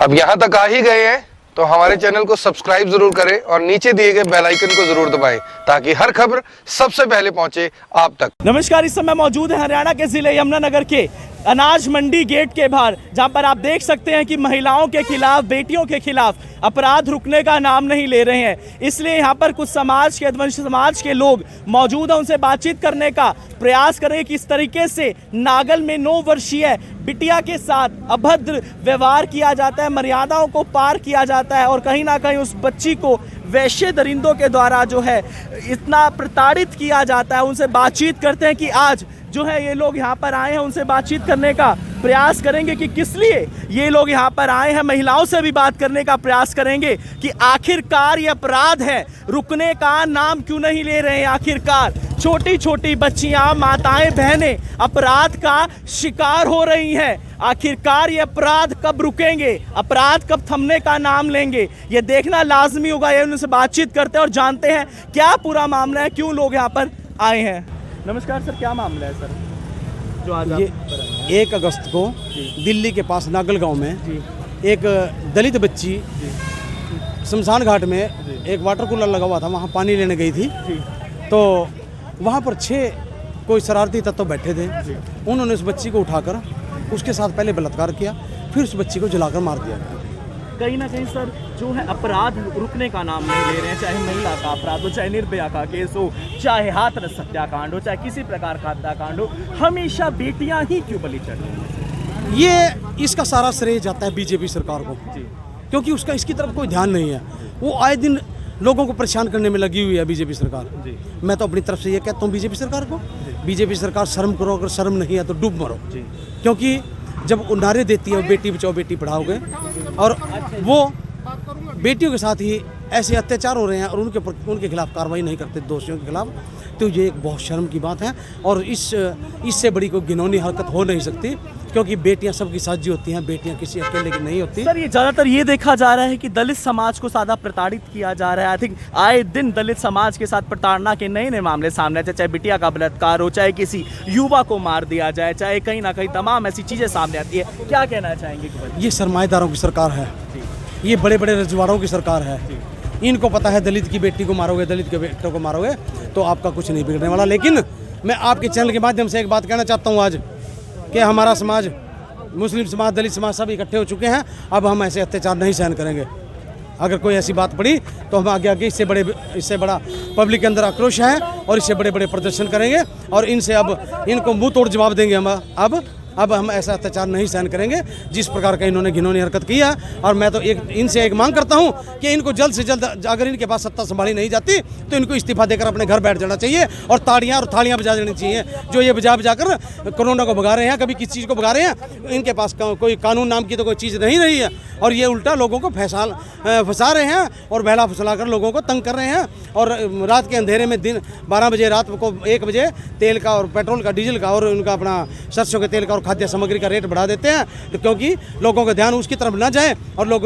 अब यहाँ तक आ ही गए हैं तो हमारे चैनल को सब्सक्राइब जरूर करें और नीचे दिए गए बेल आइकन को जरूर दबाएं ताकि हर खबर सबसे पहले पहुंचे आप तक। नमस्कार, इस समय मौजूद है हरियाणा के जिले यमुनानगर के अनाज मंडी गेट के बाहर, जहां पर आप देख सकते हैं कि महिलाओं के खिलाफ, बेटियों के खिलाफ अपराध रुकने का नाम नहीं ले रहे हैं। इसलिए यहां पर कुछ समाज के लोग मौजूद हैं, उनसे बातचीत करने का प्रयास करें कि इस तरीके से नागल में 9 वर्षीय बिटिया के साथ अभद्र व्यवहार किया जाता है, मर्यादाओं को पार किया जाता है और कहीं ना कहीं उस बच्ची को वैश्य दरिंदों के द्वारा जो है इतना प्रताड़ित किया जाता है। उनसे बातचीत करते हैं कि आज जो है ये लोग यहाँ पर आए हैं, उनसे बातचीत करने का प्रयास करेंगे कि किस लिए ये लोग यहाँ पर आए हैं। महिलाओं से भी बात करने का प्रयास करेंगे कि आखिरकार ये अपराध है, रुकने का नाम क्यों नहीं ले रहे हैं। आखिरकार छोटी छोटी बच्चियाँ, माताएं, बहनें अपराध का शिकार हो रही हैं। आखिरकार ये अपराध कब रुकेंगे, अपराध कब थमने का नाम लेंगे, ये देखना लाजमी होगा। ये उनसे बातचीत करते हैं और जानते हैं क्या पूरा मामला है, क्यों लोग यहाँ पर आए हैं। नमस्कार सर, क्या मामला है सर जो आज ये 1 अगस्त को दिल्ली के पास नागल गांव में एक दलित बच्ची शमशान घाट में एक वाटर कूलर लगा हुआ था, वहाँ पानी लेने गई थी। तो वहाँ पर 6 कोई शरारती तत्व बैठे थे। उन्होंने उस बच्ची को उठाकर उसके साथ पहले बलात्कार किया, फिर उस बच्ची को जलाकर मार दिया। कहीं ना कहीं सर जो है अपराध रुकने का नाम नहीं ले रहे हैं, चाहे महिला का अपराध हो, चाहे निर्भया का केस हो, चाहे हाथरस हत्याकांड हो, चाहे किसी प्रकार का हत्याकांड हो, हमेशा बेटियां ही क्यों बलि चढ़ रही हैं। ये इसका सारा श्रेय जाता है बीजेपी सरकार को, क्योंकि उसका इसकी तरफ कोई ध्यान नहीं है। वो आए दिन लोगों को परेशान करने में लगी हुई है बीजेपी सरकार। मैं तो अपनी तरफ से ये कहता हूँ बीजेपी सरकार को, बीजेपी सरकार शर्म करो, अगर शर्म नहीं है तो डूब मरो। क्योंकि जब वो नारे देती है बेटी बचाओ बेटी पढ़ाओ के, और वो बेटियों के साथ ही ऐसे अत्याचार हो रहे हैं और उनके खिलाफ कार्रवाई नहीं करते दोषियों के खिलाफ, तो ये एक बहुत शर्म की बात है। और इससे बड़ी कोई घिनौनी हरकत हो नहीं सकती, क्योंकि बेटियां सबकी साझी होती हैं, बेटियां किसी अकेले की नहीं होती। सर ये ज़्यादातर ये देखा जा रहा है कि दलित समाज को ज़्यादा प्रताड़ित किया जा रहा है। आई थिंक आए दिन दलित समाज के साथ प्रताड़ना के नए नए मामले सामने आते हैं, चाहे बिटिया का बलात्कार हो, चाहे किसी युवा को मार दिया जाए, चाहे कहीं ना कहीं तमाम ऐसी चीज़ें सामने आती है। क्या कहना चाहेंगे? ये सरमाएदारों की सरकार है, ये बड़े बड़े रजवाड़ों की सरकार है। इनको पता है दलित की बेटी को मारोगे, दलित के बेटों को मारोगे तो आपका कुछ नहीं बिगड़ने वाला। लेकिन मैं आपके चैनल के माध्यम से एक बात कहना चाहता हूँ आज, कि हमारा समाज, मुस्लिम समाज, दलित समाज सब इकट्ठे हो चुके हैं। अब हम ऐसे अत्याचार नहीं सहन करेंगे। अगर कोई ऐसी बात पड़ी तो हम आगे इससे बड़ा पब्लिक के अंदर आक्रोश है और इससे बड़े बड़े प्रदर्शन करेंगे और इनसे अब इनको मुंह तोड़ जवाब देंगे। हम अब हम ऐसा अत्याचार नहीं सहन करेंगे जिस प्रकार का इन्होंने घिनौनी हरकत की है। और मैं तो इनसे एक मांग करता हूं कि इनको जल्द से जल्द, अगर इनके पास सत्ता संभाली नहीं जाती तो इनको इस्तीफा देकर अपने घर बैठ जाना चाहिए और ताड़ियां और थालियां बजा देनी चाहिए। जो ये बजा कर कोरोना को भगा रहे हैं, कभी किस चीज़ को भगा रहे हैं, इनके पास कोई कानून नाम की तो कोई चीज़ नहीं रही है और ये उल्टा लोगों को फंसा रहे हैं और बहला फुसला कर लोगों को तंग कर रहे हैं। और रात के अंधेरे में दिन 12 बजे, रात को 1 बजे तेल का और पेट्रोल का, डीजल का और उनका अपना सरसों के तेल का और खाद्य सामग्री का रेट बढ़ा देते हैं, तो क्योंकि लोगों का ध्यान उसकी तरफ ना जाए और लोग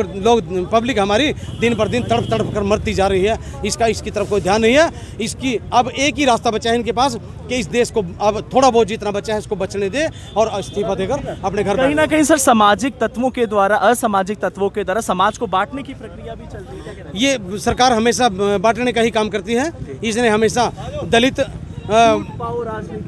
पब्लिक हमारी दिन पर दिन तड़प तड़प कर मरती जा रही है। इसकी तरफ कोई ध्यान नहीं है। इसकी अब एक ही रास्ता बचा है इनके पास कि इस देश को अब थोड़ा बहुत जितना बचा है इसको बचने दे और इस्तीफा देकर अपने घर। कहीं ना कहीं सर सामाजिक तत्वों के द्वारा, असामाजिक तत्वों के द्वारा समाज को बांटने की प्रक्रिया भी चल रही है। ये सरकार हमेशा बांटने का ही काम करती है। इसने हमेशा दलित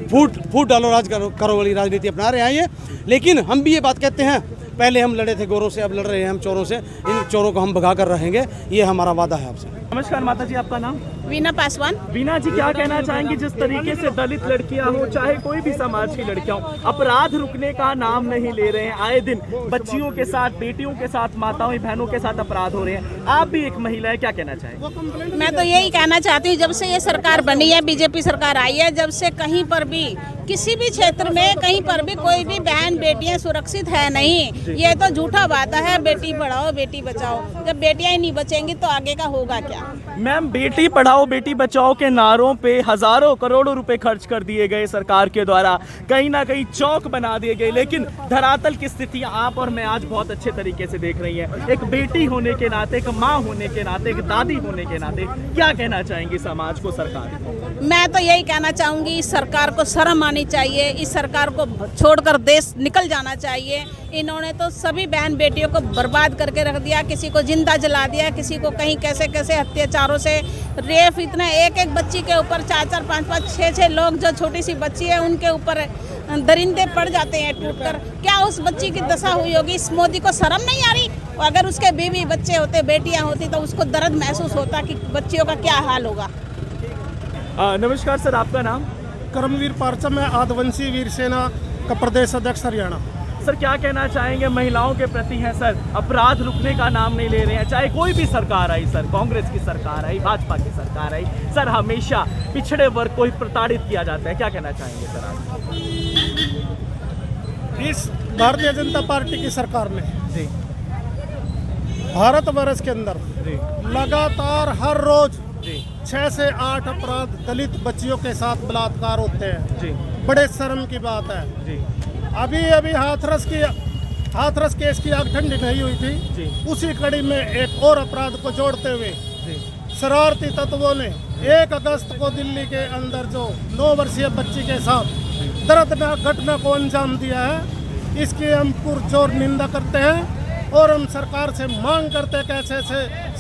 फूट डालो राज करो वाली राजनीति अपना रहे हैं ये। लेकिन हम भी ये बात कहते हैं, पहले हम लड़े थे गोरों से, अब लड़ रहे हैं हम चोरों से। इन चोरों को हम भगा कर रहेंगे, ये हमारा वादा है आपसे। नमस्कार माता जी, आपका नाम? वीना पासवान। वीना जी, क्या कहना चाहेंगे जिस तरीके से दलित लड़कियां हो, चाहे कोई भी समाज की लड़कियां हो, अपराध रुकने का नाम नहीं ले रहे हैं। आए दिन बच्चियों के साथ, बेटियों के साथ, माताओं बहनों के साथ अपराध हो रहे हैं। आप भी एक महिला है, क्या कहना चाहेंगे? मैं तो यही कहना चाहती हूँ, जब से ये सरकार बनी है, बीजेपी सरकार आई है, जब से कहीं पर भी, किसी भी क्षेत्र में, कहीं पर भी कोई भी बहन बेटियां सुरक्षित है नहीं। ये तो झूठा वादा है, बेटी पढ़ाओ बेटी बचाओ। जब बेटियां ही नहीं बचेंगी तो आगे का होगा क्या? मैम, बेटी पढ़ाओ बेटी बचाओ के नारों पे हजारों करोड़ों रुपए खर्च कर दिए गए सरकार के द्वारा, कहीं ना कहीं चौक बना दिए गए, लेकिन धरातल की स्थिति आप और मैं आज बहुत अच्छे तरीके से देख रही हैं। एक बेटी होने के नाते, एक माँ होने के नाते, एक दादी होने के नाते क्या कहना चाहेंगी समाज को, सरकार को? मैं तो यही कहना चाहूँगी, इस सरकार को शर्म आनी चाहिए, इस सरकार को छोड़कर देश निकल जाना चाहिए। इन्होंने तो सभी बहन बेटियों को बर्बाद करके रख दिया, किसी को जिंदा जला दिया, किसी को कहीं कैसे कैसे अत्याचारों से रेप, इतना एक एक बच्ची के ऊपर 4-4, 5-5, 6-6 लोग, जो छोटी सी बच्ची है उनके ऊपर दरिंदे पड़ जाते हैं टूटकर। क्या उस बच्ची की दशा हुई होगी? इस मोदी को शर्म नहीं आ रही? अगर उसके बीवी बच्चे होते, बेटियां होती, तो उसको दर्द महसूस होता कि बच्चियों का क्या हाल होगा। नमस्कार सर, आपका नाम? कर्मवीर पारचा, मैं आदिवासी वीर सेना का प्रदेश अध्यक्ष हरियाणा। सर क्या कहना चाहेंगे, महिलाओं के प्रति है सर, अपराध रुकने का नाम नहीं ले रहे हैं, चाहे कोई भी सरकार आई सर, कांग्रेस की सरकार आई, भाजपा की सरकार आई सर, हमेशा पिछड़े वर्ग को ही प्रताड़ित किया जाता है। क्या कहना चाहेंगे सर आप? इस भारतीय जनता पार्टी की सरकार ने जी भारतवर्ष के अंदर जी लगातार हर रोज जी 6 से 8 अपराध दलित बच्चियों के साथ बलात्कार होते हैं। जी बड़े शर्म की बात है। जी अभी हाथरस केस की आग ठंडी नहीं हुई थी, जी उसी कड़ी में एक और अपराध को जोड़ते हुए जी शरारती तत्वों ने 1 अगस्त को दिल्ली के अंदर जो 9 वर्षीय बच्ची के साथ दर्दनाक घटना को अंजाम दिया है, इसकी हम पुरजोर निंदा करते हैं और हम सरकार से मांग करते हैं कि ऐसे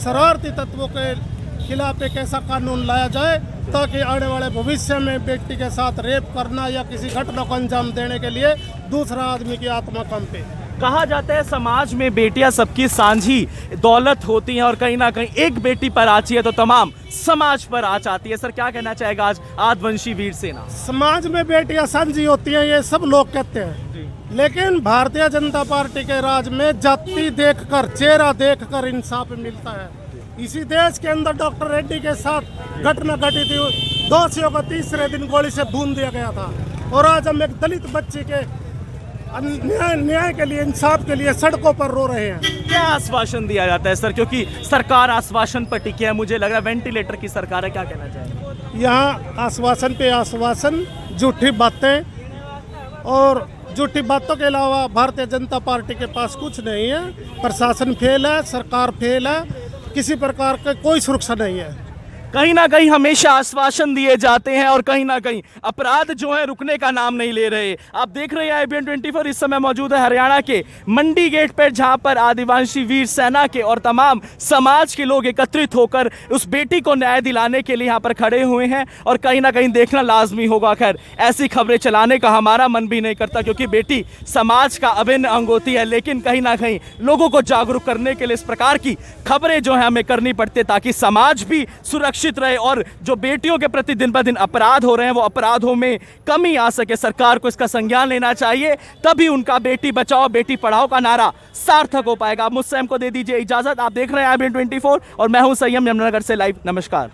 शरारती तत्वों के खिलाफ एक ऐसा कानून लाया जाए ताकि आने वाले भविष्य में बेटी के साथ रेप करना या किसी घटना को अंजाम देने के लिए दूसरा आदमी की आत्मा कंपे। कहा जाता है समाज में बेटियां सबकी सांझी दौलत होती हैं और कहीं ना कहीं एक बेटी पर आती है तो तमाम समाज पर आँच आती है। सर क्या कहना चाहेगा आज आदिवासी वीर सेना? समाज में बेटियां सांझी होती हैं ये सब लोग कहते हैं, लेकिन भारतीय जनता पार्टी के राज में जाति देखकर, चेहरा देखकर इंसाफ मिलता है। इसी देश के अंदर डॉक्टर रेड्डी के साथ घटना घटी थी, दोषियों को तीसरे दिन गोली से भून दिया गया था और आज हम एक दलित बच्चे के न्याय के लिए, इंसाफ के लिए सड़कों पर रो रहे हैं। क्या आश्वासन दिया जाता है सर, क्योंकि सरकार आश्वासन पर टिकी है, मुझे लग रहा है वेंटिलेटर की सरकार है, क्या कहना चाहेंगे? यहाँ आश्वासन पे आश्वासन, झूठी बातें और झूठी बातों के अलावा भारतीय जनता पार्टी के पास कुछ नहीं है। प्रशासन फेल है, सरकार फेल है, किसी प्रकार का कोई सुरक्षा नहीं है। कहीं ना कहीं हमेशा आश्वासन दिए जाते हैं और कहीं ना कहीं अपराध जो है रुकने का नाम नहीं ले रहे। आप देख रहे हैं IBN 24, इस समय मौजूद है हरियाणा के मंडी गेट पर, जहां पर आदिवासी वीर सेना के और तमाम समाज के लोग एकत्रित होकर उस बेटी को न्याय दिलाने के लिए यहां पर खड़े हुए हैं और कहीं ना कहीं देखना लाजमी होगा। खैर ऐसी खबरें चलाने का हमारा मन भी नहीं करता क्योंकि बेटी समाज का अभिन्न अंग होती है, लेकिन कहीं ना कहीं लोगों को जागरूक करने के लिए इस प्रकार की खबरें जो है हमें करनी पड़ती है ताकि समाज भी सुरक्षित रहे और जो बेटियों के प्रति दिन ब दिन अपराध हो रहे हैं वो अपराधों में कमी आ सके। सरकार को इसका संज्ञान लेना चाहिए, तभी उनका बेटी बचाओ बेटी पढ़ाओ का नारा सार्थक हो पाएगा। मुझसे हमको दे दीजिए इजाजत। आप देख रहे हैं IBN 24 और मैं हूं संयम, यमुनानगर से लाइव। नमस्कार।